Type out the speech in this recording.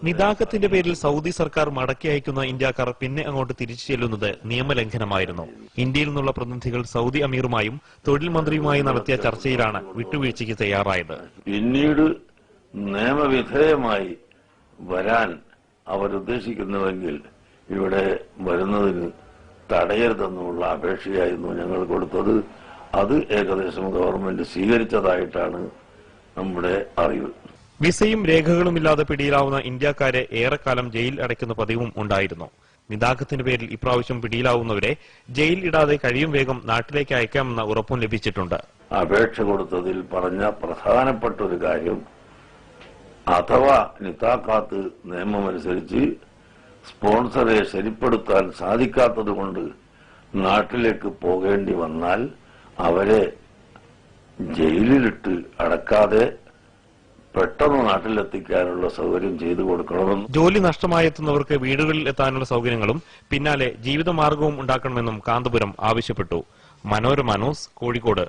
നിതാഖത്തിന്റെ പേരിൽ സൗദി സർക്കാർ മടക്കി അയക്കുന്ന ഇന്ത്യക്കാർ പിന്നെ അങ്ങോട്ട് തിരിച്ചു ചെല്ലുന്നത് നിയമലംഘനമായിരുന്നു. ഇന്ത്യയിൽ നിന്നുള്ള പ്രതിനിധികൾ സൗദി അമീറുമായും തൊഴിൽ മന്ത്രിയുമായും നടത്തിയ ചർച്ചയിലാണ് വിട്ടുവീഴ്ചയ്ക്ക് തയ്യാറായത്. പിന്നീട് നിയമവിധേയമായി വരാൻ അവരുദ്ദേശിക്കുന്നുവെങ്കിൽ ഇവിടെ വരുന്നതിന് തടയരുതെന്നുള്ള അപേക്ഷയായിരുന്നു ഞങ്ങൾ കൊടുത്തത്. അത് ഏകദേശം ഗവൺമെന്റ് സ്വീകരിച്ചതായിട്ടാണ് നമ്മുടെ അറിവ്. വിസയും രേഖകളുമില്ലാതെ പിടിയിലാവുന്ന ഇന്ത്യക്കാരെ ഏറെക്കാലം ജയിൽ അടയ്ക്കുന്ന പതിവും ഉണ്ടായിരുന്നു. നിതാഖത്തിന്റെ പേരിൽ ഇപ്രാവശ്യം പിടിയിലാവുന്നവരെ ജയിൽ ഇടാതെ കഴിയും വേഗം നാട്ടിലേക്ക് അയക്കാമെന്ന ഉറപ്പും ലഭിച്ചിട്ടുണ്ട്. അപേക്ഷ കൊടുത്തതിൽ പറഞ്ഞ പ്രധാനപ്പെട്ട ഒരു കാര്യം, അഥവാ നിതാഖാത്ത് നിയമമനുസരിച്ച് സ്പോൺസറെ ശരിപ്പെടുത്താൻ സാധിക്കാത്തതുകൊണ്ട് നാട്ടിലേക്ക് പോകേണ്ടി വന്നാൽ അവരെ ജയിലിലിട്ട് അടക്കാതെ പെട്ടെന്ന് നാട്ടിലെത്തിക്കാനുള്ള സൗകര്യം ചെയ്തു കൊടുക്കണമെന്നും ജോലി നഷ്ടമായെത്തുന്നവർക്ക് വീടുകളിൽ എത്താനുള്ള സൗകര്യങ്ങളും പിന്നാലെ ജീവിതമാർഗവും ഉണ്ടാക്കണമെന്നും കാന്തപുരം ആവശ്യപ്പെട്ടു. മനോരമ ന്യൂസ്, കോഴിക്കോട്.